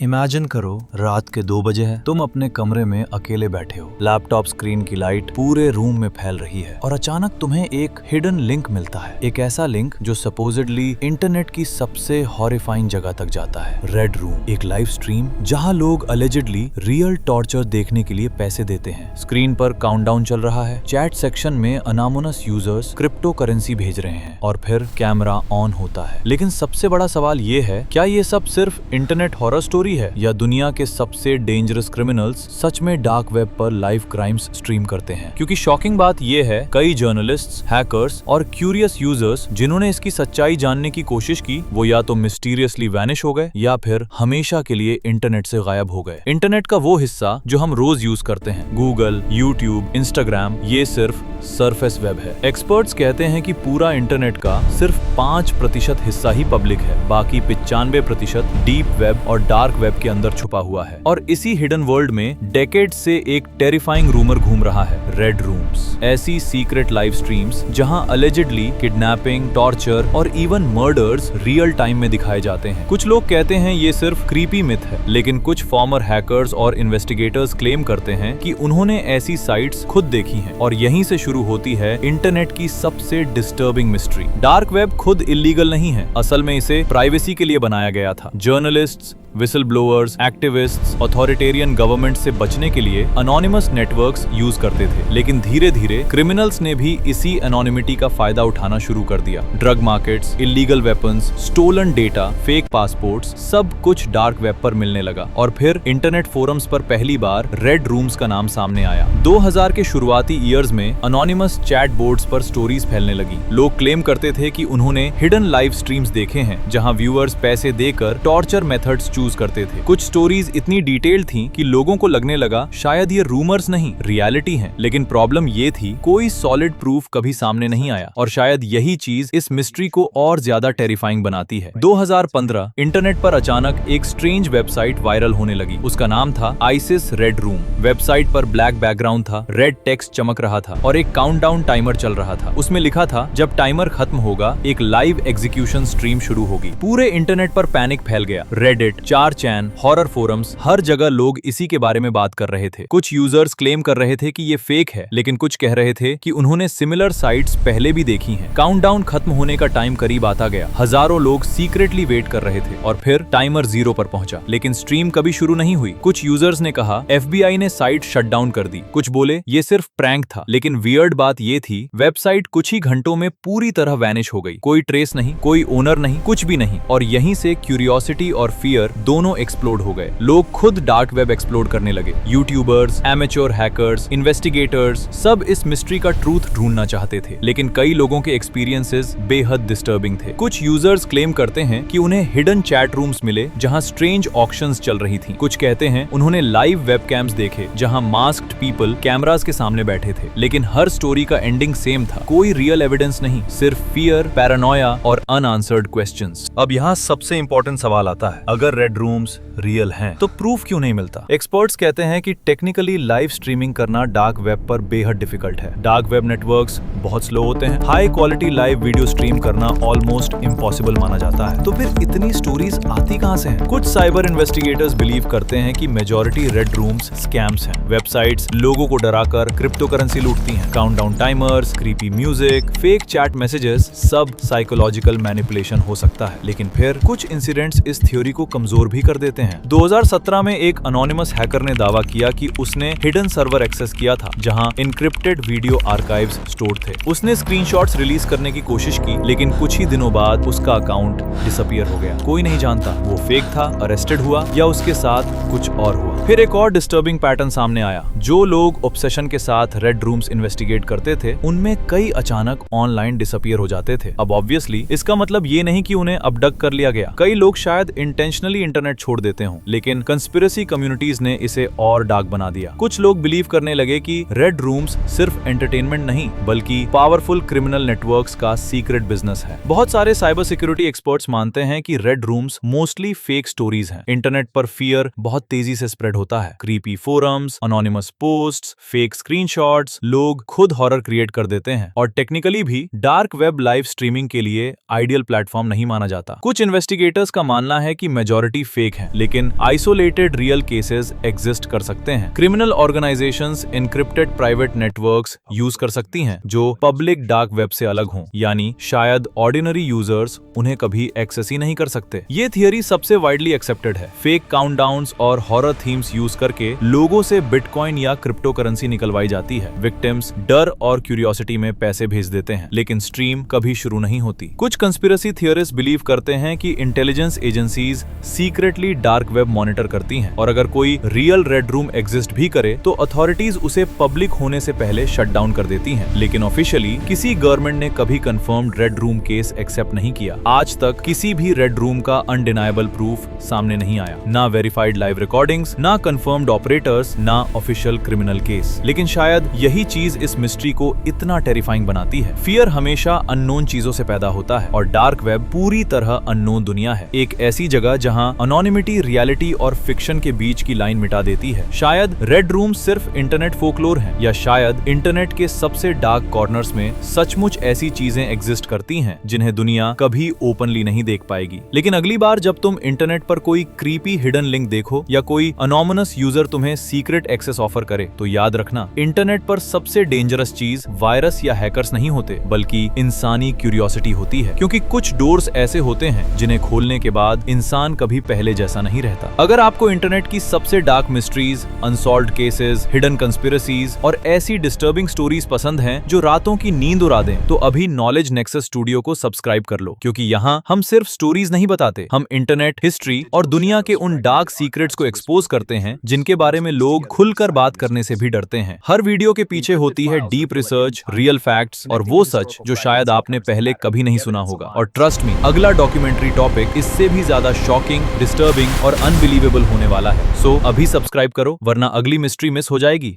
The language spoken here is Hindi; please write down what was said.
इमेजिन करो रात के 2 बजे है, तुम अपने कमरे में अकेले बैठे हो, लैपटॉप स्क्रीन की लाइट पूरे रूम में फैल रही है और अचानक तुम्हें एक हिडन लिंक मिलता है। एक ऐसा लिंक जो सपोजिडली इंटरनेट की सबसे हॉरिफाइंग जगह तक जाता है। रेड रूम, एक लाइव स्ट्रीम जहां लोग अलेजिडली रियल टॉर्चर देखने के लिए पैसे देते हैं। स्क्रीन पर काउंटडाउन चल रहा है, चैट सेक्शन में अनोनिमस यूजर्स क्रिप्टो करेंसी भेज रहे हैं और फिर कैमरा ऑन होता है। लेकिन सबसे बड़ा सवाल ये है, क्या ये सब सिर्फ इंटरनेट हॉरर स्टोरी है या दुनिया के सबसे डेंजरस क्रिमिनल्स सच में डार्क वेब पर लाइव क्राइम्स स्ट्रीम करते हैं? क्योंकि शॉकिंग बात यह है, कई जर्नलिस्ट्स, हैकर्स और क्यूरियस यूजर्स जिन्होंने इसकी सच्चाई जानने की कोशिश की, वो या तो मिस्टीरियसली वैनिश हो गए या फिर हमेशा के लिए इंटरनेट से गायब हो गए। इंटरनेट का वो हिस्सा जो हम रोज यूज करते हैं, गूगल, यूट्यूब, इंस्टाग्राम, ये सिर्फ सरफेस वेब है। एक्सपर्ट्स कहते हैं कि पूरा इंटरनेट का सिर्फ 5% हिस्सा ही पब्लिक है, बाकी 95% डीप वेब और डार्क वेब के अंदर छुपा हुआ है। और इसी हिडन वर्ल्ड में डेकेड से एक टेरिफाइंग रूमर घूम रहा है, रेड रूम्स। ऐसी सीक्रेट लाइव स्ट्रीम्स जहां अलेजिडली किडनैपिंग, टॉर्चर और इवन मर्डर्स रियल टाइम में दिखाए जाते हैं। कुछ लोग कहते हैं ये सिर्फ क्रीपी मिथ है, लेकिन कुछ फॉर्मर हैकर्स और इन्वेस्टिगेटर्स क्लेम करते हैं कि उन्होंने ऐसी साइट्स खुद देखी हैं और यहीं से शुरू होती है इंटरनेट की सबसे डिस्टर्बिंग मिस्ट्री। डार्क वेब खुद इलीगल नहीं है, असल में इसे प्राइवेसी के लिए बनाया गया था। Journalists, whistle blowers, activists authoritarian government से बचने के लिए अनोनिमस नेटवर्क्स यूज करते थे। लेकिन धीरे धीरे क्रिमिनल्स ने भी इसी एनोनिमिटी का फायदा उठाना शुरू कर दिया। Drug markets, illegal weapons, stolen data, fake passports, सब कुछ डार्क वेब पर मिलने लगा और फिर इंटरनेट फोरम्स पर पहली बार रेड रूम्स का नाम सामने आया। 2000 के शुरुआती ईयर्स में अनोनिमस चैट बोर्ड्स पर स्टोरीज फैलने लगी। लोग क्लेम करते थे कि उन्होंने हिडन लाइव स्ट्रीम्स देखे हैं जहां व्यूअर्स पैसे देकर टॉर्चर मेथड्स चूज करते थे। कुछ स्टोरीज इतनी डिटेल्ड थीं कि लोगों को लगने लगा शायद ये रूमर्स नहीं, रियलिटी हैं। लेकिन प्रॉब्लम ये थी, कोई सॉलिड प्रूफ कभी सामने नहीं आया और शायद यही चीज इस मिस्ट्री को और ज्यादा टेरिफाइंग बनाती है। 2015 इंटरनेट पर अचानक एक स्ट्रेंज वेबसाइट वायरल होने लगी। उसका नाम था आइसिस रेड रूम। वेबसाइट पर ब्लैक बैकग्राउंड था, रेड टेक्स्ट चमक रहा था और एक काउंटडाउन टाइमर चल रहा था। उसमें लिखा था, जब टाइमर खत्म होगा एक लाइव एग्जीक्यूशन स्ट्रीम शुरू होगी। पूरे इंटरनेट पर पैनिक फैल गया। रेडिट, 4chan, हॉरर फोरम्स, हर जगह लोग इसी के बारे में बात कर रहे थे। कुछ यूजर्स क्लेम कर रहे थे कि ये फेक है, लेकिन कुछ कह रहे थे कि उन्होंने सिमिलर साइट्स पहले भी देखी हैं। काउंटडाउन खत्म होने का टाइम करीब आता गया। हजारों लोग सीक्रेटली वेट कर रहे थे और फिर टाइमर 0 पर पहुंचा, लेकिन स्ट्रीम कभी शुरू नहीं हुई। कुछ यूजर्स ने कहा FBI ने साइट शट डाउन कर दी। कुछ बोले ये सिर्फ प्रैंक था, लेकिन वियर्ड बात ये थी, वेबसाइट कुछ ही घंटों में पूरी तरह वैनिश हो गई। कोई ट्रेस नहीं, कोई ओनर नहीं, कुछ भी नहीं। और यहीं से क्यूरियोसिटी और फियर दोनों एक्सप्लोड हो गए। लोग खुद डार्क वेब एक्सप्लोर करने लगे। यूट्यूबर्स, एमेच्योर हैकर्स, इन्वेस्टिगेटर्स, सब इस मिस्ट्री का ट्रूथ ढूंढना चाहते थे। लेकिन कई लोगों के एक्सपीरियंसेस बेहद डिस्टर्बिंग थे। कुछ यूजर्स क्लेम करते हैं कि उन्हें हिडन चैट रूम्स मिले जहां स्ट्रेंज ऑक्शंस चल रही थी। कुछ कहते हैं उन्होंने लाइव वेबकैम्स देखे जहां मास्क्ड पीपल कैमरास के सामने बैठे थे। लेकिन हर स्टोरी का एंडिंग सेम था, कोई रियल एविडेंस नहीं, सिर्फ फियर, पैरानोया और अनआंसर्ड क्वेश्चंस। अब यहाँ सबसे इंपॉर्टेंट सवाल आता है, अगर रेड रूम्स रियल हैं, तो प्रूफ क्यों नहीं मिलता? एक्सपर्ट्स कहते हैं कि टेक्निकली लाइव स्ट्रीमिंग करना डार्क वेब पर बेहद डिफिकल्ट है। डार्क वेब नेटवर्क्स बहुत स्लो होते हैं। High quality live video stream करना ऑलमोस्ट इम्पॉसिबल माना जाता है। तो फिर इतनी स्टोरीज आती कहां से हैं? कुछ साइबर इन्वेस्टिगेटर्स बिलीव करते हैं कि मेजॉरिटी रेड रूम्स स्कैम्स हैं। वेबसाइट्स लोगों को डराकर क्रिप्टो करेंसी लूटती हैं। Countdown timers, creepy music, fake chat messages, सब साइकोलॉजिकल मैनिपुलेशन हो सकता है। लेकिन फिर कुछ इंसिडेंट्स इस थ्योरी को कमजोर भी कर देते हैं। 2017 में एक अनोनिमस हैकर ने दावा किया कि उसने हिडन सर्वर एक्सेस किया था जहां इनक्रिप्टेड वीडियो आर्काइव्स स्टोर्ड थे। उसने स्क्रीनशॉट्स रिलीज करने की कोशिश की, लेकिन कुछ ही दिनों बाद उसका अकाउंट डिसअपीयर हो गया। कोई नहीं जानता वो फेक था, अरेस्टेड हुआ या उसके साथ कुछ और हुआ। फिर एक और डिस्टर्बिंग पैटर्न सामने आया। जो लोग ऑब्सेशन के साथ रेड रूम्स इन्वेस्टिगेट करते थे, उनमें कई अचानक ऑनलाइन डिसअपीयर हो जाते थे। अब ऑब्वियसली इसका मतलब ये नहीं कि उन्हें अबडक्ट कर लिया गया। कई लोग शायद इंटेंशनली इंटरनेट छोड़ देते हों, लेकिन कंस्पिरेसी कम्युनिटीज ने इसे और डार्क बना दिया। कुछ लोग बिलीव करने लगे कि रेड रूम्स सिर्फ एंटरटेनमेंट नहीं, बल्कि पावरफुल क्रिमिनल नेटवर्क्स का सीक्रेट बिजनेस है। बहुत सारे साइबर सिक्योरिटी एक्सपर्ट्स मानते हैं कि red rooms mostly fake stories हैं। इंटरनेट पर फियर बहुत तेजी से स्प्रेड होता है। Creepy forums, anonymous posts, fake screenshots, लोग खुद हॉरर क्रिएट कर देते हैं। और टेक्निकली भी डार्क वेब लाइव स्ट्रीमिंग के लिए आइडियल प्लेटफॉर्म नहीं माना जाता। कुछ इन्वेस्टिगेटर्स का मानना है कि मेजॉरिटी फेक फेक हैं, लेकिन आइसोलेटेड रियल केसेस एग्जिस्ट कर सकते हैं। Criminal organisations encrypted private networks use कर सकती हैं जो पब्लिक डार्क वेब से अलग हों, यानी शायद ऑर्डिनरी यूजर्स उन्हें कभी एक्सेस ही नहीं कर सकते। ये थियरी सबसे वाइडली एक्सेप्टेड है। फेक काउंटडाउन्स और हॉरर थीम्स यूज करके लोगों से बिटकॉइन या क्रिप्टो करेंसी निकलवाई जाती है। विक्टिम्स डर और क्यूरियोसिटी में पैसे भेज देते हैं, लेकिन स्ट्रीम कभी शुरू नहीं होती। कुछ कंस्पिरेसी थियरिस्ट बिलीव करते हैं कि intelligence agencies secretly dark web monitor करती हैं, और अगर कोई रियल रेड रूम एग्जिस्ट भी करे तो अथॉरिटीज उसे पब्लिक होने से पहले शट डाउन कर देती हैं। लेकिन ऑफिशियली किसी गवर्नमेंट ने कभी confirmed red room case accept नहीं किया। आज तक किसी भी रेड रूम का अनडिनाइबल प्रूफ सामने नहीं आया, ना वेरीफाइड लाइव रिकॉर्डिंग्स, ना कंफर्म्ड ऑपरेटर्स, ना ऑफिशियल क्रिमिनल केस। लेकिन शायद यही चीज इस मिस्ट्री को इतना टेरिफाइंग बनाती है। फियर हमेशा अननोन चीजों से पैदा होता है, और डार्क वेब पूरी तरह अननोन दुनिया है। एक ऐसी जगह जहां अनोनिमिटी रियलिटी और फिक्शन के बीच की लाइन मिटा देती है। शायद रेड रूम सिर्फ इंटरनेट फोकलोर है, या शायद इंटरनेट के सबसे डार्क कॉर्नर्स में सचमुच ऐसी चीजें एग्जिस्ट करती हैं जिन्हें दुनिया कभी ओपनली नहीं देख पाएगी। लेकिन अगली बार जब तुम इंटरनेट पर कोई क्रीपी हिडन लिंक देखो या कोई अनोमनस यूजर तुम्हें सीक्रेट एक्सेस ऑफर करे, तो याद रखना, इंटरनेट पर सबसे डेंजरस चीज वायरस या हैकर्स नहीं होते, बल्कि इंसानी क्यूरियोसिटी होती है। क्योंकि कुछ डोर्स ऐसे होते हैं जिन्हें खोलने के बाद इंसान कभी पहले जैसा नहीं रहता। अगर आपको इंटरनेट की सबसे dark mysteries, unsolved cases, hidden conspiracies और ऐसी डिस्टर्बिंग स्टोरीज पसंद हैं जो रातों की नींद उड़ा दें, तो अभी नॉलेज नेक्सस स्टूडियो को सब्सक्राइब कर लो, क्योंकि यहाँ हम सिर्फ स्टोरीज नहीं बताते, हम इंटरनेट हिस्ट्री और दुनिया के उन डार्क सीक्रेट्स को एक्सपोज करते हैं जिनके बारे में लोग खुलकर बात करने से भी डरते हैं। हर वीडियो के पीछे होती है डीप रिसर्च, रियल फैक्ट्स और वो सच जो शायद आपने पहले कभी नहीं सुना होगा। और ट्रस्ट मी, अगला डॉक्यूमेंट्री टॉपिक इससे भी ज्यादा शॉकिंग, डिस्टर्बिंग और अनबिलीवेबल होने वाला है। सो अभी सब्सक्राइब करो, वरना अगली मिस्ट्री मिस हो जाएगी।